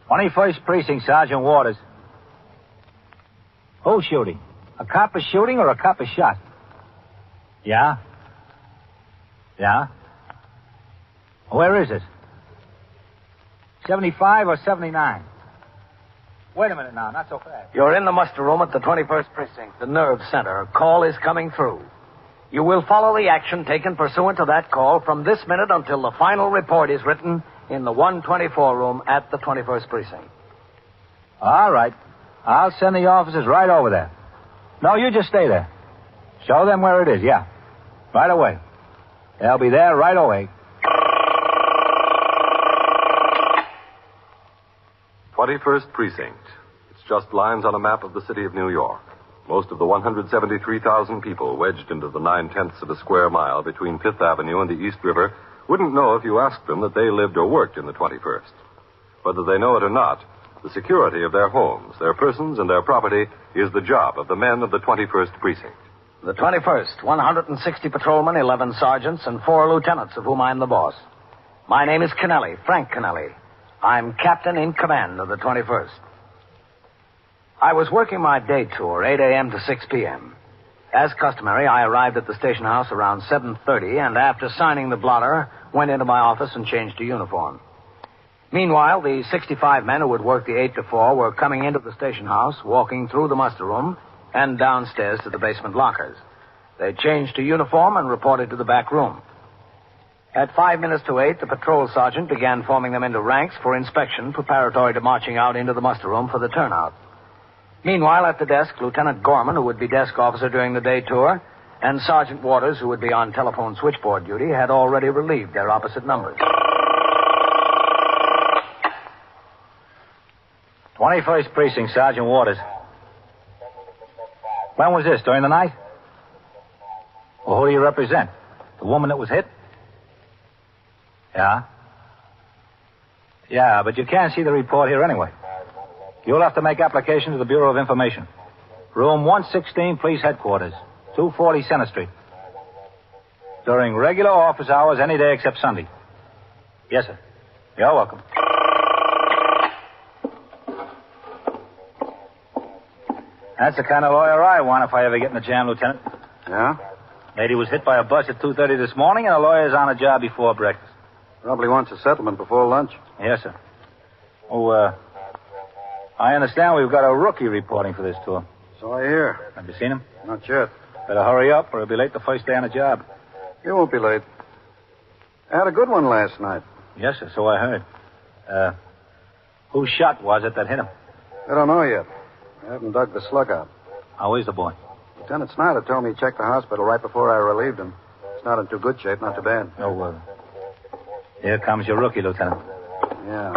21st Precinct, Sergeant Waters. Who's shooting? A cop is shooting or a cop is shot? Yeah? Yeah? Where is it? 75 or 79? Wait a minute now, not so fast. You're in the muster room at the 21st Precinct, the nerve center. A call is coming through. You will follow the action taken pursuant to that call from this minute until the final report is written in the 124 room at the 21st Precinct. All right. I'll send the officers right over there. No, you just stay there. Show them where it is, yeah. Right away. They'll be there right away. 21st Precinct. It's just lines on a map of the city of New York. Most of the 173,000 people wedged into the 9/10 of a square mile between Fifth Avenue and the East River wouldn't know if you asked them that they lived or worked in the 21st. Whether they know it or not, the security of their homes, their persons, and their property is the job of the men of the 21st Precinct. The 21st, 160 patrolmen, 11 sergeants, and 4 lieutenants, of whom I'm the boss. My name is Kennelly, Frank Kennelly. I'm captain in command of the 21st. I was working my day tour, 8 a.m. to 6 p.m. As customary, I arrived at the station house around 7:30, and after signing the blotter, went into my office and changed to uniform. Meanwhile, the 65 men who would work the 8 to 4 were coming into the station house, walking through the muster room, and downstairs to the basement lockers. They changed to uniform and reported to the back room. At 5 minutes to 8, the patrol sergeant began forming them into ranks for inspection, preparatory to marching out into the muster room for the turnout. Meanwhile, at the desk, Lieutenant Gorman, who would be desk officer during the day tour, and Sergeant Waters, who would be on telephone switchboard duty, had already relieved their opposite numbers. 21st Precinct, Sergeant Waters. When was this, during the night? Well, who do you represent? The woman that was hit? Yeah? Yeah, but you can't see the report here anyway. You'll have to make application to the Bureau of Information. Room 116, Police Headquarters, 240 Center Street. During regular office hours, any day except Sunday. Yes, sir. You're welcome. That's the kind of lawyer I want if I ever get in a jam, Lieutenant. Yeah? Lady was hit by a bus at 2:30 this morning, and the lawyer's on a job before breakfast. Probably wants a settlement before lunch. Yes, sir. Oh, I understand we've got a rookie reporting for this tour. So I hear. Have you seen him? Not yet. Better hurry up, or he'll be late the first day on the job. You won't be late. I had a good one last night. Yes, sir, so I heard. Whose shot was it that hit him? I don't know yet. I haven't dug the slug out. How is the boy? Lieutenant Snyder told me he checked the hospital right before I relieved him. It's not in too good shape, not too bad. Oh, here comes your rookie, Lieutenant. Yeah.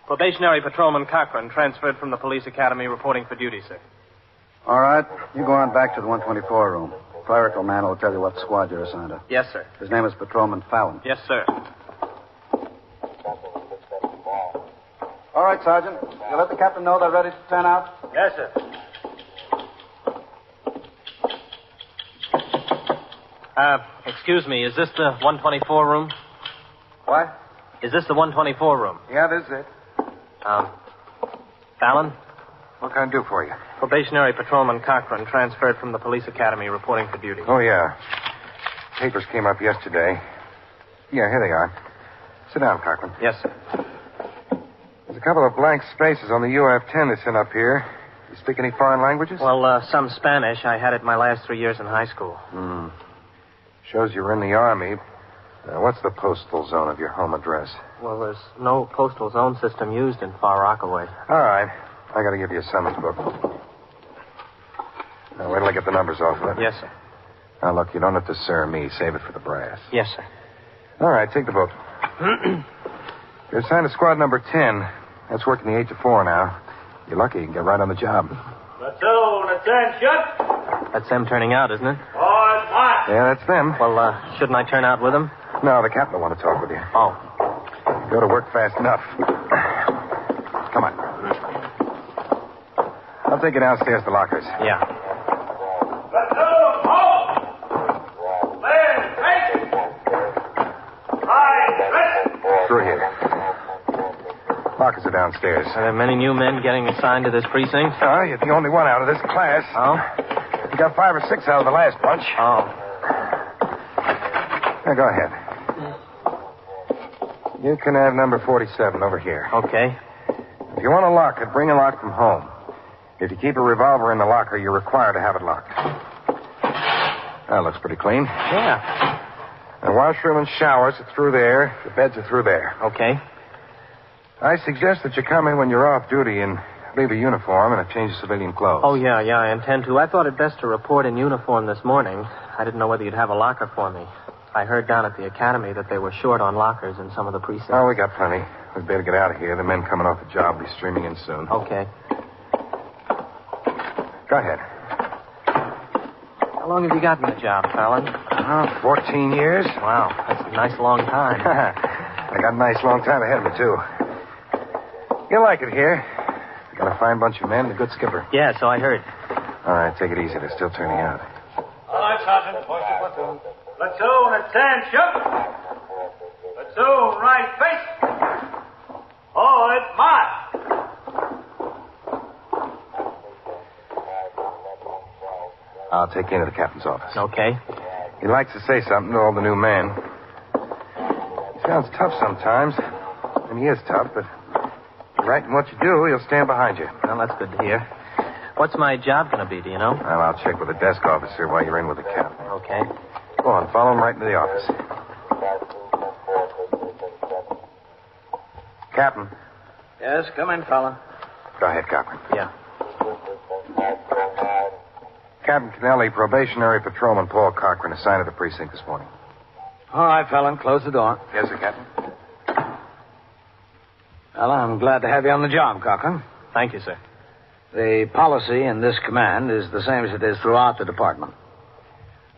Probationary Patrolman Cochran, transferred from the police academy, reporting for duty, sir. All right. You go on back to the 124 room. Clerical man will tell you what squad you're assigned to. Yes, sir. His name is Patrolman Fallon. Yes, sir. All right, Sergeant. You let the captain know they're ready to turn out? Yes, sir. Excuse me, is this the 124 room? What? Is this the 124 room? Yeah, this is it. Fallon? What can I do for you? Probationary Patrolman Cochran, transferred from the police academy, reporting for duty. Oh, yeah. Papers came up yesterday. Yeah, here they are. Sit down, Cochran. Yes, sir. There's a couple of blank spaces on the UF-10 they sent up here. You speak any foreign languages? Well, some Spanish. I had it my last 3 years in high school. Shows you were in the Army. What's the postal zone of your home address? Well, there's no postal zone system used in Far Rockaway. All right. I got to give you a summons book. Now, wait till I get the numbers off of it. Yes, sir. Now, look, you don't have to sir me. Save it for the brass. Yes, sir. All right, take the book. You're assigned to squad number 10. That's working the 8 to 4 now. You're lucky you can get right on the job. Platoon, attention. That's them turning out, isn't it? All right. Yeah, that's them. Well, shouldn't I turn out with them? No, the captain will want to talk with you. Oh. Go to work fast enough. Come on. I'll take you downstairs to lockers. Yeah. Platoon, halt! Land, take! Right, listen. Through here. Lockers are downstairs. Are there many new men getting assigned to this precinct? Oh, you're the only one out of this class. Oh? You got 5 or 6 out of the last bunch. Oh. Now, go ahead. You can have number 47 over here. Okay. If you want to lock it, bring a lock from home. If you keep a revolver in the locker, you're required to have it locked. That looks pretty clean. Yeah. The washroom and showers are through there. The beds are through there. Okay. I suggest that you come in when you're off duty and leave a uniform and a change of civilian clothes. Oh, yeah, I intend to. I thought it best to report in uniform this morning. I didn't know whether you'd have a locker for me. I heard down at the academy that they were short on lockers in some of the precincts. Oh, we got plenty. We'd better get out of here. The men coming off the job will be streaming in soon. Okay. Go ahead. How long have you got in the job, Fallon? 14 years. Wow, that's a nice long time. I got a nice long time ahead of me, too. You'll like it here. Got a fine bunch of men and a good skipper. Yeah, so I heard. All right, take it easy. They're still turning out. All right, Sergeant. Point to platoon. Platoon, attention. Platoon, right face. Hold it, march. I'll take you into the captain's office. Okay. He likes to say something to all the new men. He sounds tough sometimes. And he is tough, but you're right in what you do, he'll stand behind you. Well, that's good to hear. What's my job going to be, do you know? Well, I'll check with the desk officer while you're in with the captain. Okay. Go on, follow him right into the office. Captain. Yes, come in, fella. Go ahead, Captain. Yeah. Captain Kennelly, probationary patrolman Paul Cochran assigned to the precinct this morning. All right, fella, close the door. Yes, sir, Captain. Well, I'm glad to have you on the job, Cochran. Thank you, sir. The policy in this command is the same as it is throughout the department.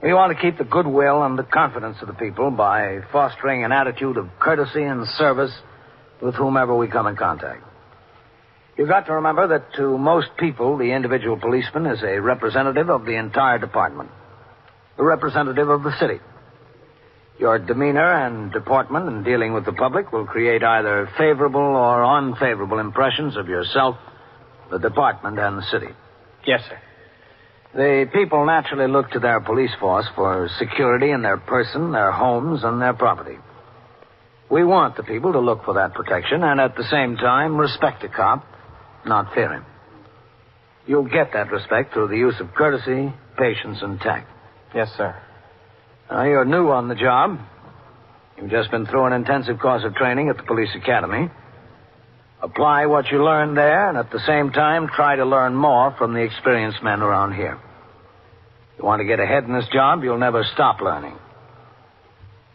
We want to keep the goodwill and the confidence of the people by fostering an attitude of courtesy and service with whomever we come in contact. You've got to remember that to most people, the individual policeman is a representative of the entire department, a representative of the city. Your demeanor and deportment in dealing with the public will create either favorable or unfavorable impressions of yourself, the department, and the city. Yes, sir. The people naturally look to their police force for security in their person, their homes, and their property. We want the people to look for that protection and at the same time respect a cop, not fear him. You'll get that respect through the use of courtesy, patience, and tact. Yes, sir. Now, you're new on the job. You've just been through an intensive course of training at the police academy. Apply what you learned there, and at the same time, try to learn more from the experienced men around here. You want to get ahead in this job, you'll never stop learning.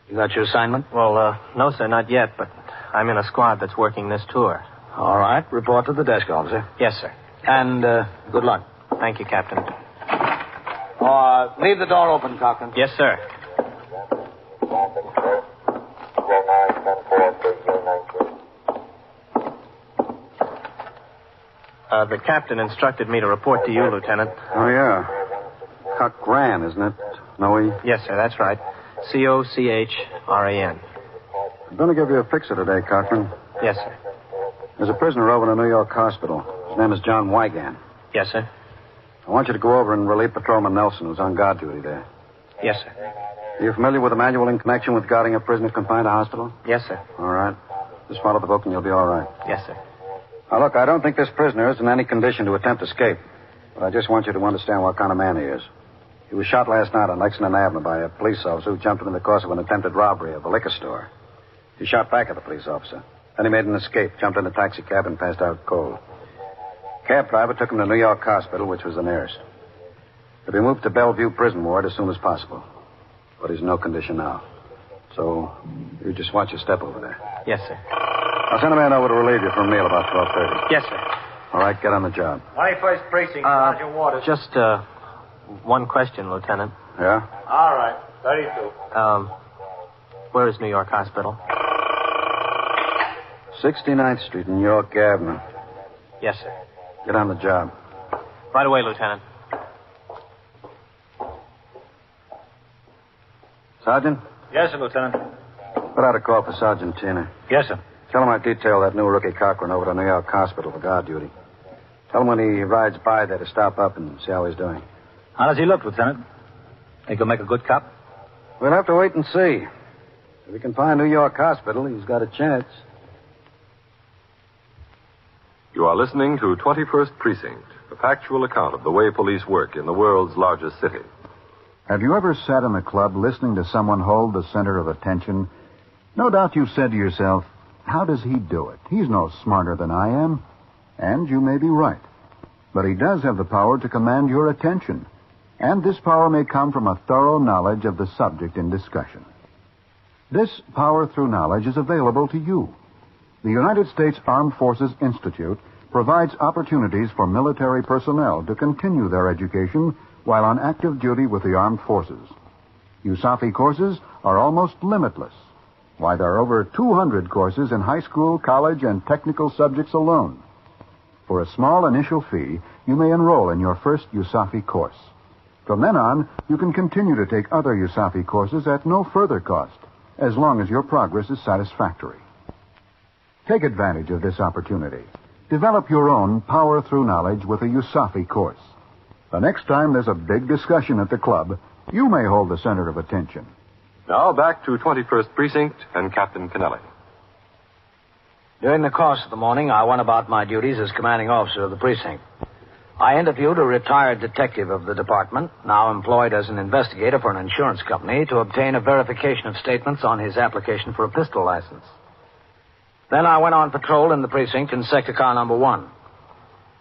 You got your assignment? Well, no, sir, not yet, but I'm in a squad that's working this tour. All right, report to the desk officer. Yes, sir. And good luck. Thank you, Captain. Leave the door open, Cochran. Yes, sir. The captain instructed me to report to you, Lieutenant. Oh, yeah. Cochran, isn't it? No, Yes, sir, that's right. Cochran. I'm going to give you a fixer today, Cochran. Yes, sir. There's a prisoner over in a New York hospital. His name is John Wygan. Yes, sir. I want you to go over and relieve Patrolman Nelson, who's on guard duty there. Yes, sir. Are you familiar with the manual in connection with guarding a prisoner confined to hospital? Yes, sir. All right. Just follow the book and you'll be all right. Yes, sir. Now, look, I don't think this prisoner is in any condition to attempt escape. But I just want you to understand what kind of man he is. He was shot last night on Lexington Avenue by a police officer who jumped him in the course of an attempted robbery of a liquor store. He shot back at the police officer. Then he made an escape, jumped in a taxi cab, and passed out cold. Cab driver took him to New York Hospital, which was the nearest. He'll be moved to Bellevue Prison Ward as soon as possible. But he's in no condition now. So you just watch your step over there. Yes, sir. I'll send a man over to relieve you for a meal about 12:30. Yes, sir. All right, get on the job. 21st Precinct, Sergeant Waters. Just, one question, Lieutenant. Yeah? All right, 32. Where is New York Hospital? 69th Street and York Avenue. Yes, sir. Get on the job. Right away, Lieutenant. Sergeant, Yes, sir, Lieutenant. put out a call for Sergeant Tina. Yes, sir. Tell him I detail that new rookie Cochran over to New York Hospital for guard duty. Tell him when he rides by there to stop up and see how he's doing. How does he look, Lieutenant? Think he'll make a good cop? We'll have to wait and see. If he can find New York Hospital, he's got a chance. You are listening to 21st Precinct, a factual account of the way police work in the world's largest city. Have you ever sat in a club listening to someone hold the center of attention? No doubt you've said to yourself, how does he do it? He's no smarter than I am. And you may be right. But he does have the power to command your attention. And this power may come from a thorough knowledge of the subject in discussion. This power through knowledge is available to you. The United States Armed Forces Institute provides opportunities for military personnel to continue their education while on active duty with the armed forces. USAFI courses are almost limitless. Why, there are over 200 courses in high school, college, and technical subjects alone. For a small initial fee, you may enroll in your first USAFI course. From then on, you can continue to take other USAFI courses at no further cost, as long as your progress is satisfactory. Take advantage of this opportunity. Develop your own power through knowledge with a USAFI course. The next time there's a big discussion at the club, you may hold the center of attention. Now back to 21st Precinct and Captain Kennelly. During the course of the morning, I went about my duties as commanding officer of the precinct. I interviewed a retired detective of the department, now employed as an investigator for an insurance company, to obtain a verification of statements on his application for a pistol license. Then I went on patrol in the precinct in sector car number 1.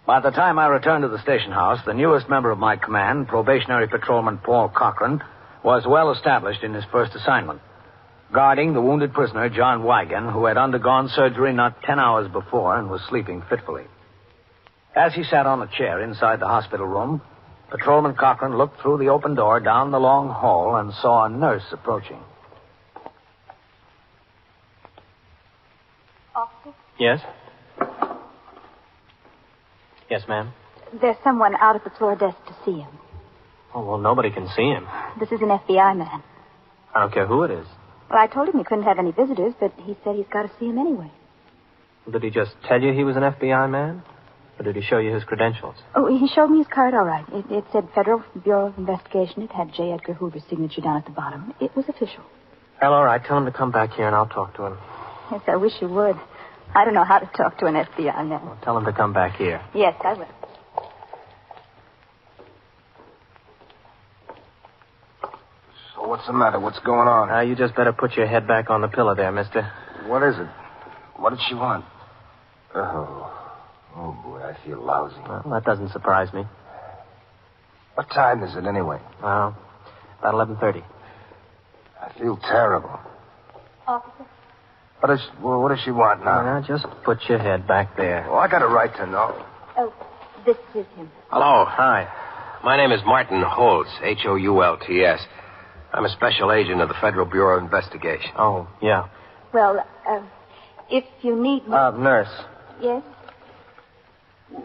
By the time I returned to the station house, the newest member of my command, probationary patrolman Paul Cochran, was well established in his first assignment, guarding the wounded prisoner, John Wigan, who had undergone surgery not 10 hours before and was sleeping fitfully. As he sat on a chair inside the hospital room, Patrolman Cochran looked through the open door down the long hall and saw a nurse approaching. Officer? Yes? Yes, ma'am? There's someone out at the floor desk to see him. Oh, well, nobody can see him. This is an FBI man. I don't care who it is. Well, I told him he couldn't have any visitors, but he said he's got to see him anyway. Did he just tell you he was an FBI man? Or did he show you his credentials? Oh, he showed me his card, all right. It said Federal Bureau of Investigation. It had J. Edgar Hoover's signature down at the bottom. It was official. Well, all right. Tell him to come back here and I'll talk to him. Yes, I wish you would. I don't know how to talk to an FBI man. Well, tell him to come back here. Yes, I will. So what's the matter? What's going on? You just better put your head back on the pillow there, mister. What is it? What did she want? Oh, boy, I feel lousy. Well, that doesn't surprise me. What time is it, anyway? About 11:30. I feel terrible. Officer? What does she want now? Now, just put your head back there. Oh, I got a right to know. Oh, this is him. Hello. Hi. My name is Martin Holtz, Hoults. I'm a special agent of the Federal Bureau of Investigation. Oh, yeah. Well, if you need me... Nurse. Yes?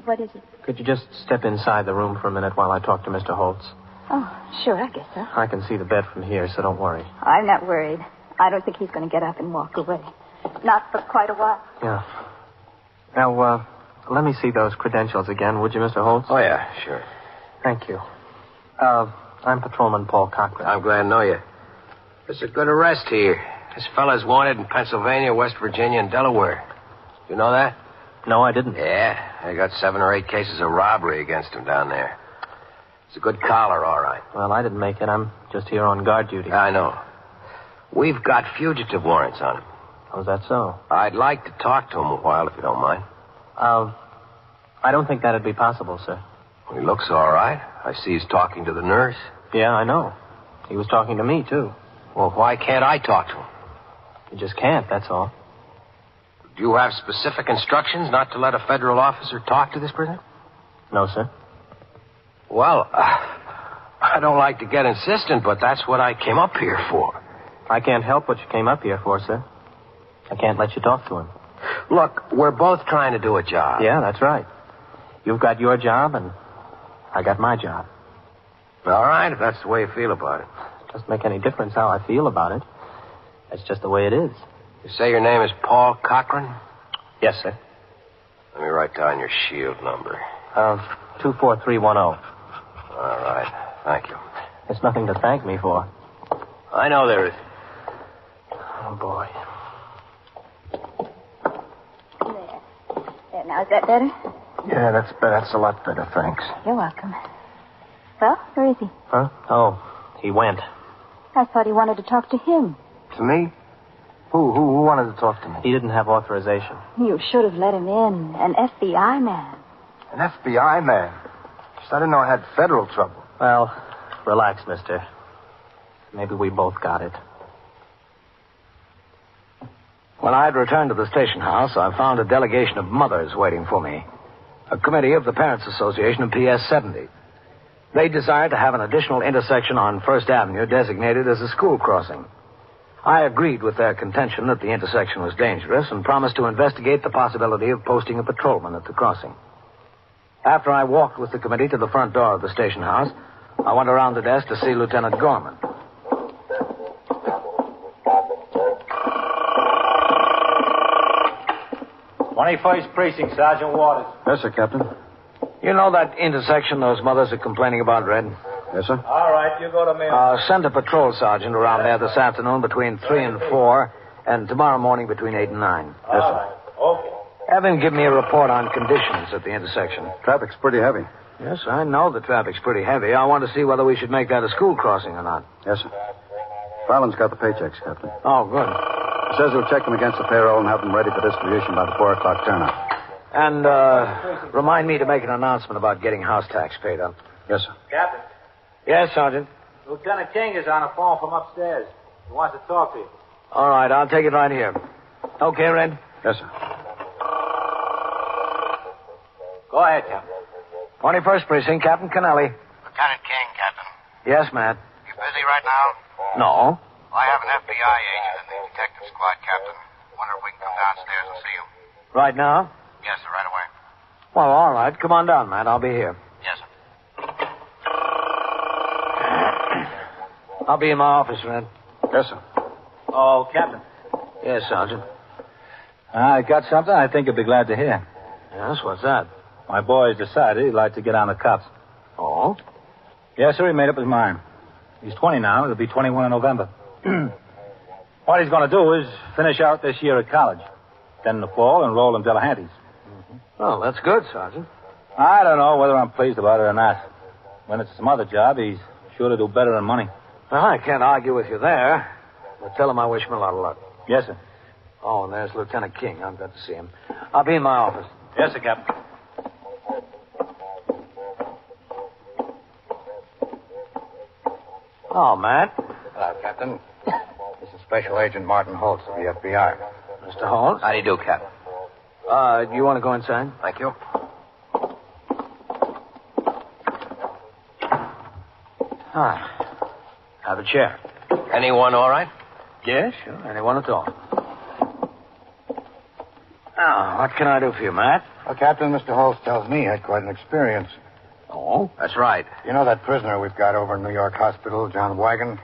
What is it? Could you just step inside the room for a minute while I talk to Mr. Holtz? Oh, sure, I guess so. I can see the bed from here, so don't worry. I'm not worried. I don't think he's going to get up and walk away. Not for quite a while. Yeah. Now, let me see those credentials again, would you, Mr. Holtz? Oh, yeah, sure. Thank you. I'm Patrolman Paul Cochran. I'm glad to know you. It's a good arrest here. This fella's wanted in Pennsylvania, West Virginia, and Delaware. You know that? No, I didn't. Yeah, they got 7 or 8 cases of robbery against him down there. It's a good collar, all right. Well, I didn't make it. I'm just here on guard duty. I know. We've got fugitive warrants on him. Oh, is that so? I'd like to talk to him a while, if you don't mind. I don't think that'd be possible, sir. Well, he looks all right. I see he's talking to the nurse. Yeah, I know. He was talking to me, too. Well, why can't I talk to him? You just can't, that's all. Do you have specific instructions not to let a federal officer talk to this prisoner? No, sir. Well, I don't like to get insistent, but that's what I came up here for. I can't help what you came up here for, sir. I can't let you talk to him. Look, we're both trying to do a job. Yeah, that's right. You've got your job, and I got my job. All right, if that's the way you feel about it. It doesn't make any difference how I feel about it. That's just the way it is. You say your name is Paul Cochran? Yes, sir. Let me write down your shield number. 24310. All right. Thank you. There's nothing to thank me for. I know there is. Oh, boy. There, now, is that better? Yeah, that's better. That's a lot better, thanks. You're welcome. Well, where is he? Huh? Oh, he went. I thought he wanted to talk to him. To me? Who wanted to talk to me? He didn't have authorization. You should have let him in. An FBI man. An FBI man? Just, I didn't know I had federal trouble. Well, relax, mister. Maybe we both got it. When I had returned to the station house, I found a delegation of mothers waiting for me. A committee of the Parents Association of PS 70. They desired to have an additional intersection on First Avenue designated as a school crossing. I agreed with their contention that the intersection was dangerous and promised to investigate the possibility of posting a patrolman at the crossing. After I walked with the committee to the front door of the station house, I went around the desk to see Lieutenant Gorman. First Precinct, Sergeant Waters. Yes, sir, Captain. You know that intersection those mothers are complaining about, Red? Yes, sir. All right, you go to me. Send a patrol sergeant around there this afternoon between 3 and 4, and tomorrow morning between 8 and 9. Yes, sir. Right. Okay. Have him give me a report on conditions at the intersection. Traffic's pretty heavy. Yes, I know the traffic's pretty heavy. I want to see whether we should make that a school crossing or not. Yes, sir. Fallon's got the paychecks, Captain. Oh, good. He says he'll check them against the payroll and have them ready for distribution by the 4 o'clock turnout. And, remind me to make an announcement about getting house tax paid up. Yes, sir. Captain, Yes, Sergeant. Lieutenant King is on the phone from upstairs. He wants to talk to you. All right, I'll take it right here. Okay, Red? Yes, sir. Go ahead, Captain. 21st Precinct, Captain Kennelly. Lieutenant King, Captain. Yes, Matt. You busy right now? No. I have an FBI agent in the detective squad, Captain. Wonder if we can come downstairs and see him. Right now? Yes, sir, right away. Well, all right. Come on down, Matt. I'll be here. Yes, sir. I'll be in my office, Red. Yes, sir. Oh, Captain. Yes, Sergeant. I got something I think you'll be glad to hear. Yes, what's that? My boy's decided he'd like to get on the cops. Oh? Yes, sir, he made up his mind. He's 20 now. He'll be 21 in November. What he's going to do is finish out this year at college. Then in the fall, enroll in Delahanty's. Well, that's good, Sergeant. I don't know whether I'm pleased about it or not. When it's some other job, he's sure to do better than money. Well, I can't argue with you there. But tell him I wish him a lot of luck. Yes, sir. Oh, and there's Lieutenant King. I've got to see him. I'll be in my office. Yes, sir, Captain. Oh, Matt. Hello, Captain. This is Special Agent Martin Holtz of the FBI. Mr. Holmes. How do you do, Captain? Do you want to go inside? Thank you. Ah. Have a chair. Anyone all right? Yes, sure. Anyone at all. Now, what can I do for you, Matt? Well, Captain, Mr. Holtz tells me he had quite an experience. Oh? That's right. You know that prisoner we've got over in New York Hospital, John Wigan?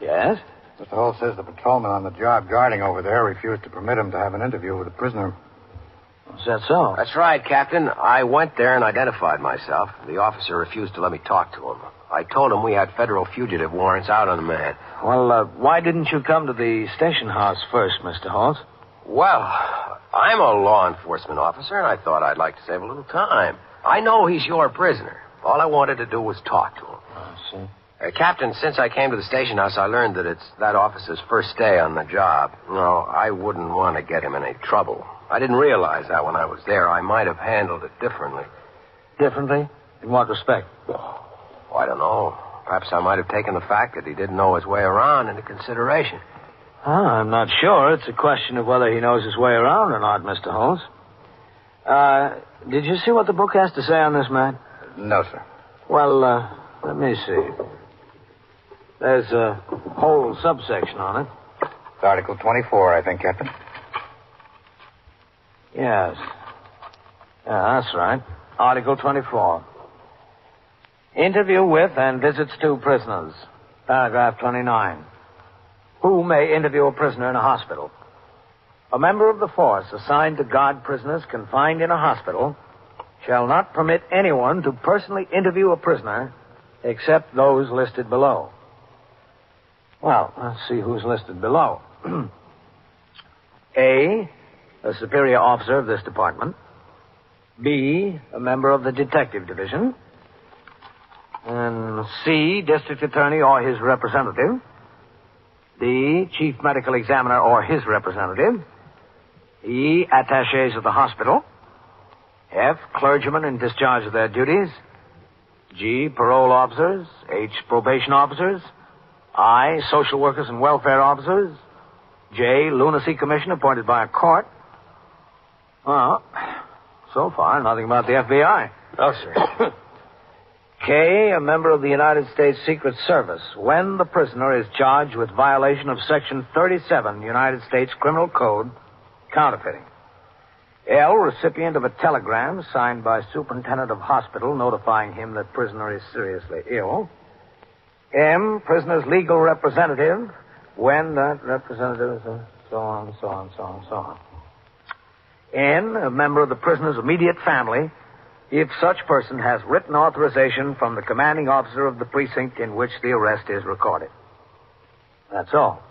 Yes? Mr. Holtz says the patrolman on the job guarding over there refused to permit him to have an interview with the prisoner. Is that so? That's right, Captain. I went there and identified myself. The officer refused to let me talk to him. I told him we had federal fugitive warrants out on the man. Well, why didn't you come to the station house first, Mr. Holtz? Well, I'm a law enforcement officer, and I thought I'd like to save a little time. I know he's your prisoner. All I wanted to do was talk to him. I see. Captain, since I came to the station house, I learned that it's that officer's first day on the job. No, I wouldn't want to get him in any trouble. I didn't realize that when I was there. I might have handled it differently. Differently? In what respect? Oh, I don't know. Perhaps I might have taken the fact that he didn't know his way around into consideration. I'm not sure. It's a question of whether he knows his way around or not, Mr. Holmes. Did you see what the book has to say on this man? No, sir. Well, let me see. There's a whole subsection on it. It's Article 24, I think, Captain. Yes. Yeah, that's right. Article 24. Interview with and visits to prisoners. Paragraph 29. Who may interview a prisoner in a hospital? A member of the force assigned to guard prisoners confined in a hospital shall not permit anyone to personally interview a prisoner except those listed below. Well, let's see who's listed below. A superior officer of this department. B, a member of the detective division. And C, district attorney or his representative. D, chief medical examiner or his representative. E, attachés of the hospital. F, clergymen in discharge of their duties. G, parole officers. H, probation officers. I, social workers and welfare officers. J, lunacy commission appointed by a court. Well, so far, nothing about the FBI. No, sir. K, a member of the United States Secret Service, when the prisoner is charged with violation of Section 37, United States Criminal Code, counterfeiting. L, recipient of a telegram signed by superintendent of hospital notifying him that prisoner is seriously ill. M, prisoner's legal representative, when that representative is so on. N, a member of the prisoner's immediate family, if such person has written authorization from the commanding officer of the precinct in which the arrest is recorded. That's all.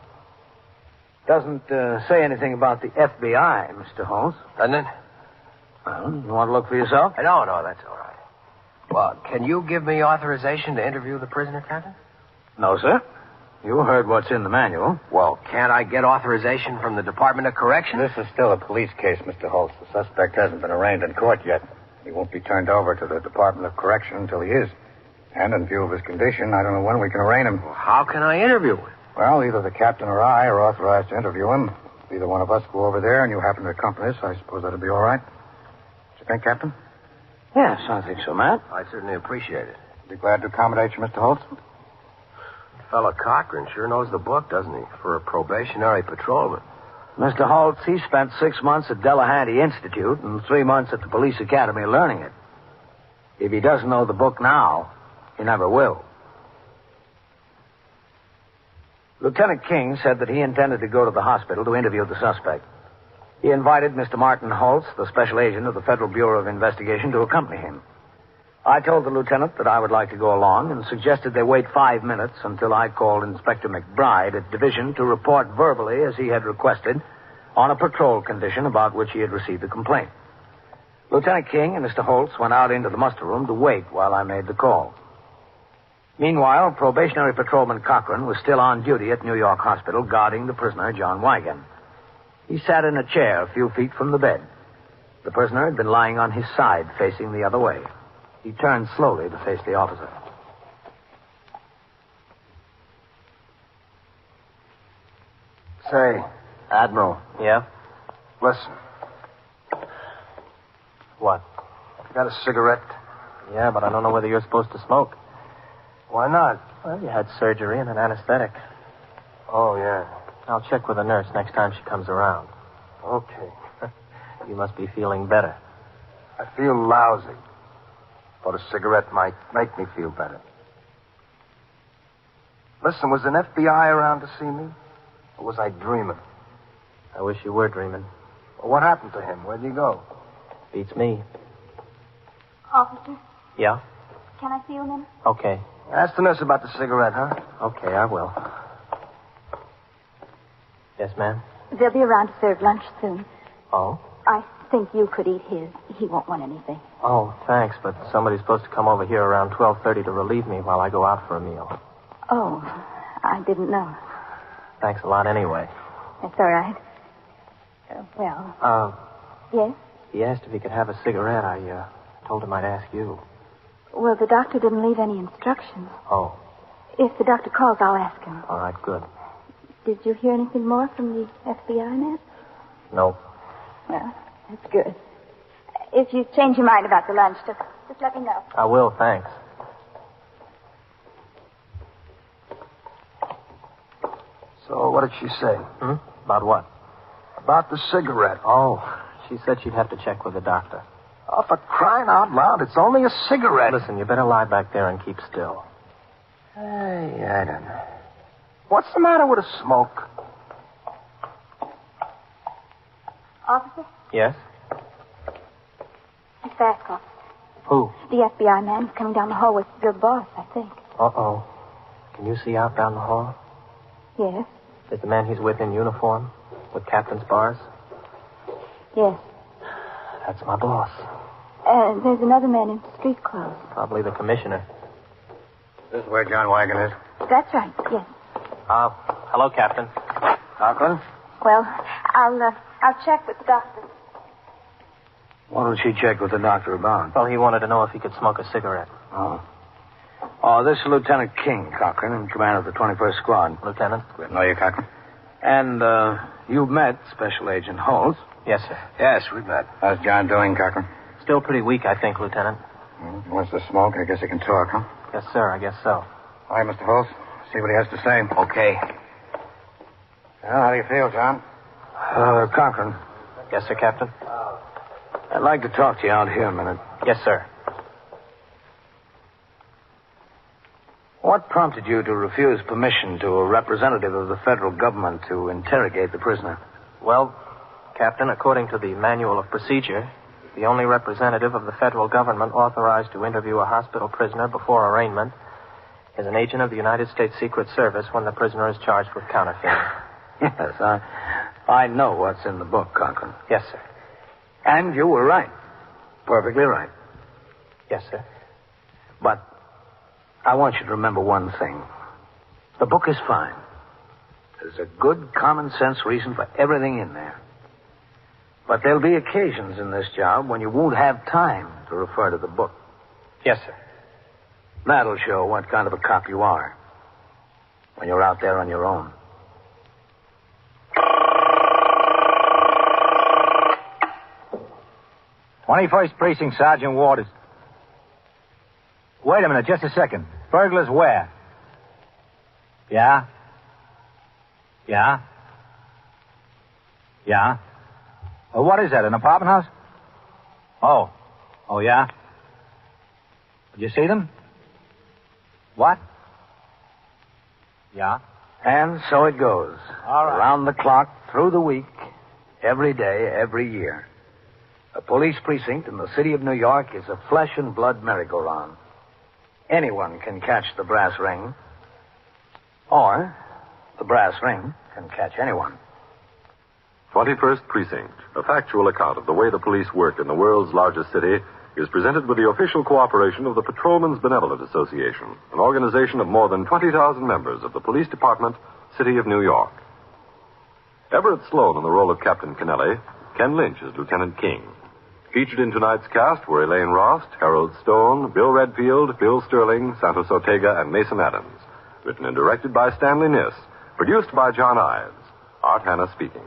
Doesn't say anything about the FBI, Mr. Holmes. Doesn't it? Well, you want to look for yourself? No, that's all right. Well, can you give me authorization to interview the prisoner, Captain? No, sir. You heard what's in the manual. Well, can't I get authorization from the Department of Corrections? This is still a police case, Mr. Holtz. The suspect hasn't been arraigned in court yet. He won't be turned over to the Department of Correction until he is. And in view of his condition, I don't know when we can arraign him. Well, how can I interview him? Well, either the captain or I are authorized to interview him. If either one of us go over there and you happen to accompany us, I suppose that'll be all right. What you think, Captain? Yes, I think so, Matt. I certainly appreciate it. Be glad to accommodate you, Mr. Holtz. Fellow Cochran sure knows the book, doesn't he? For a probationary patrolman. Mr. Holtz, he spent 6 months at Delahanty Institute and 3 months at the police academy learning it. If he doesn't know the book now, he never will. Lieutenant King said that he intended to go to the hospital to interview the suspect. He invited Mr. Martin Holtz, the special agent of the Federal Bureau of Investigation, to accompany him. I told the lieutenant that I would like to go along and suggested they wait 5 minutes until I called Inspector McBride at Division to report verbally, as he had requested, on a patrol condition about which he had received a complaint. Lieutenant King and Mr. Holtz went out into the muster room to wait while I made the call. Meanwhile, probationary patrolman Cochran was still on duty at New York Hospital guarding the prisoner, John Wigan. He sat in a chair a few feet from the bed. The prisoner had been lying on his side, facing the other way. He turned slowly to face the officer. Say, Admiral. Yeah? Listen. What? You got a cigarette? Yeah, but I don't know whether you're supposed to smoke. Why not? Well, you had surgery and an anesthetic. Oh, yeah. I'll check with the nurse next time she comes around. Okay. You must be feeling better. I feel lousy. But a cigarette might make me feel better. Listen, was an FBI around to see me? Or was I dreaming? I wish you were dreaming. Well, what happened to him? Where'd he go? Beats me. Officer, Yeah? can I see you a minute? Okay. Ask the nurse about the cigarette, huh? Okay, I will. Yes, ma'am? They'll be around to serve lunch soon. Oh? I think you could eat his. He won't want anything. Oh, thanks, but somebody's supposed to come over here around 12:30 to relieve me while I go out for a meal. Oh, I didn't know. Thanks a lot anyway. That's all right. Yes? He asked if he could have a cigarette. I told him I'd ask you. Well, the doctor didn't leave any instructions. Oh, If the doctor calls, I'll ask him. all right, good. Did you hear anything more from the FBI, Matt? No. Well, that's good. If you change your mind about the lunch, just let me know. I will, thanks. So what did she say? About what? About the cigarette. Oh, she said she'd have to check with the doctor. Oh, for crying out loud, it's only a cigarette. Listen, you better lie back there and keep still. Hey, I don't know. What's the matter with a smoke? Officer? Yes? Miss Vasco. Who? The FBI man is coming down the hall with your boss, I think. Uh-oh. Can you see out down the hall? Yes. Is the man he's with in uniform? With captain's bars? Yes. That's my boss. There's another man in street clothes. Probably the commissioner. This is where John Wagon is. That's right, yes. Hello, Captain. Conklin? Well, I'll check with the doctor. What did she check with the doctor about? Well, he wanted to know if he could smoke a cigarette. Oh, this is Lieutenant King, Cochran, in command of the 21st Squad. Lieutenant? Know you, Cochran? And, you've met Special Agent Holtz. Yes, sir. Yes, we've met. How's John doing, Cochran? Still pretty weak, I think, Lieutenant. He wants to smoke. I guess he can talk, huh? Yes, sir. I guess so. All right, Mr. Holtz. See what he has to say. Okay. Well, how do you feel, John? Cochran, Yes, sir, Captain. I'd like to talk to you out here a minute. Yes, sir. What prompted you to refuse permission to a representative of the federal government to interrogate the prisoner? Well, Captain, according to the Manual of Procedure, the only representative of the federal government authorized to interview a hospital prisoner before arraignment is an agent of the United States Secret Service when the prisoner is charged with counterfeiting. Yes, I know what's in the book, Cochran. Yes, sir. And you were right. Perfectly right. Yes, sir. But I want you to remember one thing. The book is fine. There's a good common sense reason for everything in there. But there'll be occasions in this job when you won't have time to refer to the book. Yes, sir. That'll show what kind of a cop you are when you're out there on your own. "21st Precinct, Sergeant Waters." Wait a minute, just a second. Burglars where? Yeah? Yeah? Yeah? What is that, an apartment house? Oh, yeah? Did you see them? What? Yeah? And so it goes. All right. Around the clock, through the week, every day, every year. A police precinct in the city of New York is a flesh and blood merry-go-round. Anyone can catch the brass ring. Or the brass ring can catch anyone. 21st Precinct, a factual account of the way the police work in the world's largest city, is presented with the official cooperation of the Patrolmen's Benevolent Association, an organization of more than 20,000 members of the Police Department, City of New York. Everett Sloan in the role of Captain Kennelly, Ken Lynch as Lieutenant King. Featured in tonight's cast were Elaine Rost, Harold Stone, Bill Redfield, Bill Sterling, Santos Ortega, and Mason Adams. Written and directed by Stanley Niss. Produced by John Ives. Art Hanna speaking.